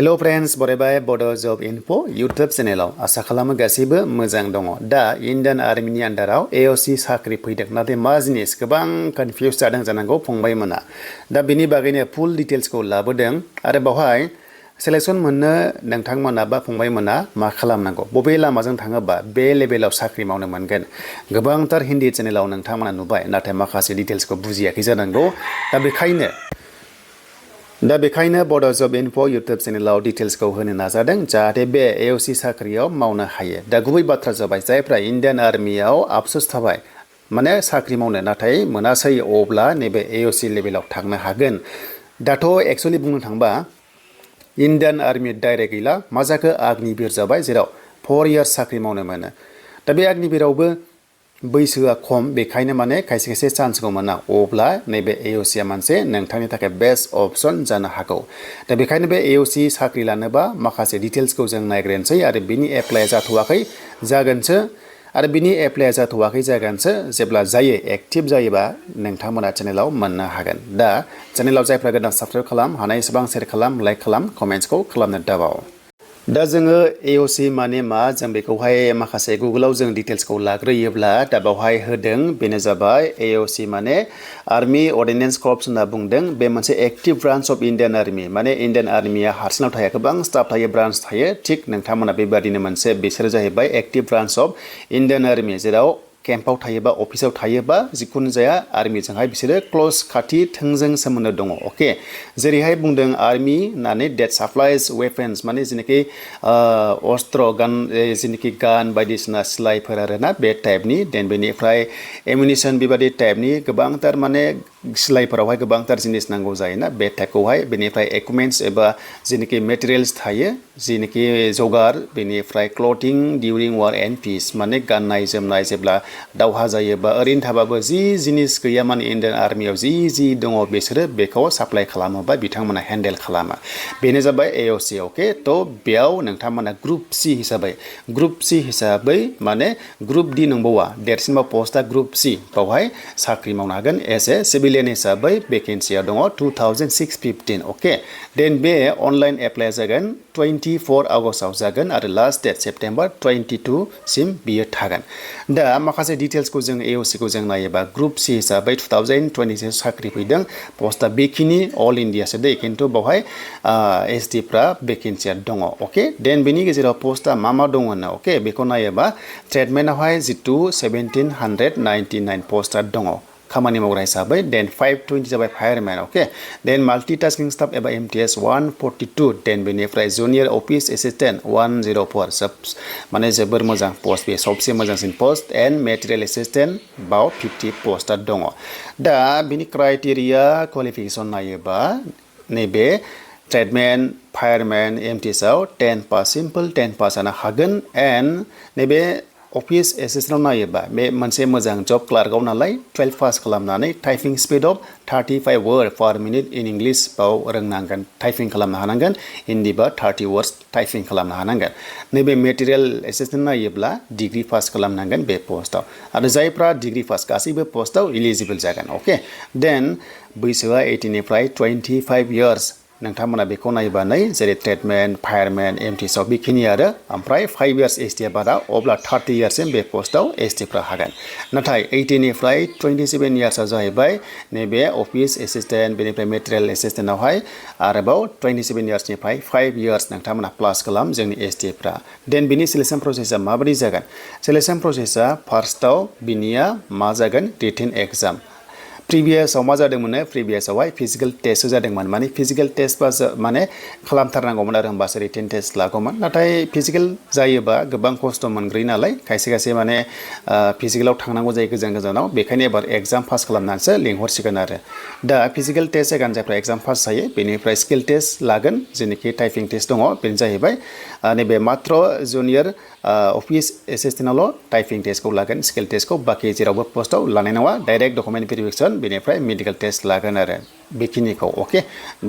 hello friends बरायबाय बड' जब info YouTube चेनेलाव आसा खालामो गासैबो मोजां दङ दा इन्डियान आर्मिनि आन्डाराव AOC साख्रि फैदों नाथाय मा जिनिस गोबां कनफिउज जादों जानांगौ फंबायमोना दा बेनि बागैनो फुल डिटेल्सखौ लाबोदों आरो बावहाय सेलेक्शन मोननो नोंथांमोना बा फंबायमोना मा खालामनांगौ बबे लामाजों थाङोबा बे लेभेलाव साख्रि मावनो मोनगोन गोबांथार हिन्दी चेनेलाव नोंथांमोना नुबाय नाथाय माखासे डिटेल्सखौ बुजियाखै जानांगौ दा बेखायनो बड' जब इनफो यूट्यूब चेनेलाव डिटेल्सखौ होनो नाजादों जाहाथे बे AOC साख्रियाव मावनो हायो दा गुबै बाथ्रा जाबाय जायफ्रा इन्डियान आर्मियाव आफसोस थाबाय माने साख्रि मावनो नाथाय मोनासै अब्ला नैबे AOC लेभेलाव थांनो हागोन दाथ' एक्चुअली बुंनो थांबा इन्डियान आर्मि डाइरेक्ट गैला मा जाखो अग्निवीर जाबाय जेराव 4 इयार्स साख्रि मावनो मोनो दा बे अग्निवीरावबो बैसोआ खम बेखायनो माने खायसे खायसे चान्सखौ मोना अब्ला नैबे AOC आ मोनसे नोंथांनि थाखाय बेस्ट अपसन जानो हागौ दा बेखायनो बे AOC साख्रि लानोबा माखासे डिटेल्सखौ जों नायग्रोनोसै आरो बिनि एप्लाइ जाथ'वाखै जागोनसो आरो बिनि एप्लाइ जाथ'वाखै जागोनसो जेब्ला जायो एक्टिभ जायोबा नोंथांमोना चेनेलाव मोननो हागोन दा चेनेलाव जायफ्रा गोदान साबस्क्राइब खालाम हानाय एसेबां शेयार खालाम लाइक खालाम कमेन्ट्सखौ खालामनो दाबाव दा जोङो AOC माने मा जों बेखौहाय माखासे गुगोलाव जों डिटेल्सखौ लाग्रोयोब्ला दा बावहाय होदों बेनो जाबाय AOC माने आर्मी अर्डिनेन्स कर्प्स होनना बुंदों बे मोनसे active branch of Indian army माने इन्डियान आर्मिया हारसिङाव थाया गोबां स्टाफ थायो ब्रान्च थायो थिग नोंथांमोना बेबादिनो मोनसे बिसोरो जाहैबाय active branch of Indian army जेराव केम्पआव थायोबा अफिसाव थायोबा जिखुनु जाया आर्मिजोंहाय बिसोरो क्लोज खाथि थोंजों सोमोन्दो दङ अके जेरैहाय बुंदों आर्मि होननानै डेट साप्लाइज वेपन्स माने जेनाखि अस्त्र गान जेनाखि गान बायदिसिना सिलाइफोर आरोना बे टाइपनि देन बेनिफ्राय एमुनिसन बेबादि टाइपनि गोबांथार माने सिलाइफोरावहाय गोबांथार जिनिस नांगौ जायोना बे टाइपखौहाय बेनिफ्राय इकुइपमेन्ट्स एबा जेनाखि मेटेरियल्स थायो जेनाखि जगार बेनिफ्राय क्लथिं डिउरिं वार एन्ड पिस माने गाननाय जोमनाय जेब्ला दावहा जायोबा ओरैनो थाबाबो जि जिनिस गैया माने इन्डियान आर्मियाव जि दङ बिसोरो बेखौ साप्लाइ खालामोबा बिथांमोना हेन्डेल खालामो बेनो जाबाय AOC अके थ' बेयाव नोंथांमोना ग्रुप C हिसाबै माने ग्रुप D नंबावा देरसिनबा पस्टआ ग्रुप C बावहाय साख्रि मावनो हागोन एज ए सिभिलियन हिसाबै भेकेन्सिया दङ 2615 अके देन बे अनलाइन एप्लाइ जागोन 24 आगस्टआव जागोन आरो लास्ट डेट सेप्टेम्बर 22 सिम बियो थागोन दा माखासे डिटेल्सखौ जों AOC खौ जों नायोबा ग्रुप C हिसाबै 2026 साख्रि फैदों पस्टआ बेखिनि अल इन्डियासो दै खिन्थु बावहाय SD फ्रा भेकेन्सिया दङ अके देन बेनि गेजेराव पस्टआ मा दङ होनो अके बेखौ नायोबा ट्रेडमेनावहाय जितु 1799 पस्टआ दङ खामानि मावग्रा हिसाबै देन 520 जाबाय फायारमेन अके देन माल्टिटास्किं स्टाफ एबा MTS 142 देन बेनिफ्राय जुनियर अफिस एसिस्टेन्ट 104 सब माने जोबोर मोजां पस्ट बे सबसे मोजांसिन पस्ट एन्ड मेटेरियल एसिस्टेन्ट बाव 50 पस्टआ दङ दा बिनि क्राइटेरिया क्वालिफिकेसन नायोबा नैबे ट्रेडमेन फायारमेन MTS आव 10 पास सिम्पल 10 पास जानो हागोन एन्ड नैबे अफिस एसिस्टेन्टआव नायोबा बे मोनसे मोजां जब क्लार्कआव नालाय 12 पास खालामनानै typing speed of 35 word per minute in English बाव रोंनांगोन टाइपिं खालामनो हानांगोन हिन्दीबा 30 वर्ड्स टाइपिं खालामनो हानांगोन नैबे मेटेरियल एसिस्टेन्ट नायोब्ला डिग्री पास खालामनांगोन बे पस्टआव आरो जायफ्रा डिग्री पास गासैबो पस्टआव इलिजिबल जागोन अके देन बैसोआ 18 निफ्राय 25 इयार्स नोंथांमोना बेखौ नायोबा नै जेरै ट्रेडमेन फायारमेन MTS आव बेखिनि आरो ओमफ्राय 5 इयार्स ST बारा अब्ला 30 इयार्ससिम बे पस्टआव ST फ्रा हागोन नाथाय 18 निफ्राय 27 इयार्सआ जाहैबाय नैबे अफिस एसिस्टेन्ट बेनिफ्राय मेटेरियल एसिस्टेन्टआवहाय आरोबाव 27 इयार्सनिफ्राय 5 इयार्स नोंथांमोना प्लास खालाम जोंनि ST फ्रा देन बिनि सिलेक्शन प्रसेसआ माबायदि जागोन सिलेक्शन प्रसेसआ फार्स्टआव बिनिया मा जागोन रिटेन एग्जाम प्रिभियासआव मा जादोंमोन प्रिभियासआवहाय फिजिकल टेस्ट जादोंमोन माने फिजिकल टेस्ट बा माने खालामथारनांगौमोन आरो होमबासो रिटेन टेस्ट लागौमोन नाथाय फिजिकल जायोबा गोबां खस्थ' मोनग्रोयो नालाय खायसे माने फिजिकलाव थांनांगौ जायो गोजानाव बेखायनो एबार एग्जाम पास खालामनानैसो लिंहरसिगोन आरो दा फिजिकल टेस्ट जागोन जायफ्रा एग्जाम पास जायो बेनिफ्राय स्किल टेस्ट लागोन जेनाखि टाइपिं टेस्ट दङ बेनो जाहैबाय नैबे मात्र जुनियर अफिस एसिस्टेन्टआवल' टाइपिं टेस्टखौ लागोन स्किल टेस्टखौ बाखि जेरावबो पस्टआव लानाय नङा डाइरेक्ट डकुमेन्ट भेरिफिकेसन बेनिफ्राय मेडिकेल टेस्ट लागोन आरो बेखिनिखौ अके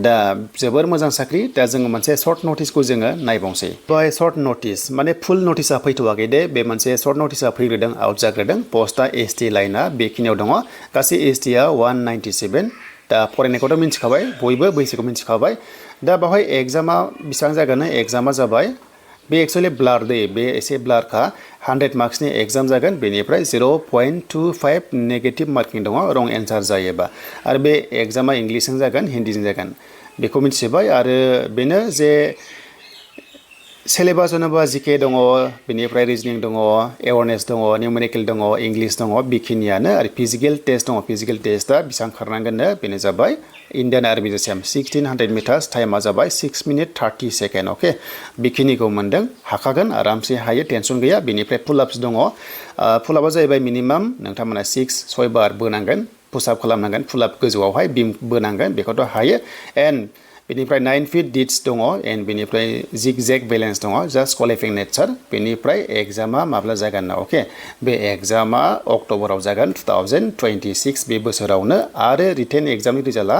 दा जोबोर मोजां साख्रि दा जोङो मोनसे सर्ट नटिसखौ जोङो नायबावसै बेहाय सर्ट नटिस माने फुल नटिसआ फैथ'वाखै दे बे मोनसे सर्ट नटिसआ फैग्रोदों आउट जाग्रोदों पस्टआ ST लाइना बेखिनियाव दङ गासै ST आ 197 दा फरायनायखौथ' मिन्थिखाबाय बयबो बैसोखौ मिन्थिखाबाय दा बावहाय एग्जामा बेसेबां जागोन एग्जामा जाबाय बे एक्चुअली ब्लार दे बे एसे ब्लारखा 100 मार्क्सनि एग्जाम जागोन बेनिफ्राय 0.25 नेगेटिभ मार्किं दङ रं एन्सार जायोबा आरो बे एग्जामा इंलिसजों जागोन हिन्दीजों जागोन बेखौ मिथिबाय आरो बेनो जे सिलेबास होनोबा जिके दङ बेनिफ्राय रिजनिं दङ एवारनेस दङ निउमेरिकेल दङ इंलिस दङ बेखिनियानो आरो फिजिकेल टेस्ट दङ फिजिकेल टेस्टआ बेसेबां खारनांगोननो बेनो जाबाय इन्डियान आर्मिजों सेम 1600 मिटार्स टाइमा जाबाय 6 मिनिट 30 सेकेन्ड अके बेखिनिखौ मोनदों हाखागोन आरामसे हायो टेनसन गैया बेनिफ्राय पुलआप्स दङ पुलआपआ जाहैबाय मिनिमाम नोंथांमोना 6 बार बोनांगोन पुशआप खालामनांगोन पुलआप गोजौआवहाय बिम बोनांगोन बेखौथ' हायो एन्ड बेनिफ्राय 9 फिट डिट्स दङ एन्ड बेनिफ्राय जिग जेग बेलेन्स दङ जास्ट क्वालिफाइं नेचार बेनिफ्राय एग्जामा माब्ला जागोन ना अके बे एग्जामा अक्ट'बराव जागोन 2026 बे बोसोरावनो आरो रिटेन एग्जामनि रिजाल्टआ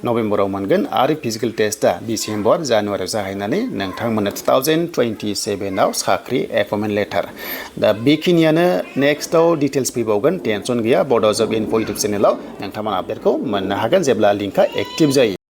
नभेम्बराव मोनगोन आरो फिजिकेल टेस्टआ डिसेम्बर जानुवारियाव जाहैनानै नोंथांमोननो 2027 आव साख्रि एपइन्टमेन्ट लेटार दा बेखिनियानो नेक्स्टआव डिटेल्स फैबावगोन टेनसन गैया बड' जब इनफो इउटुब चेनेलाव नोंथांमोना आपडेटखौ मोननो हागोन जेब्ला लिंकआ एक्टिभ जायो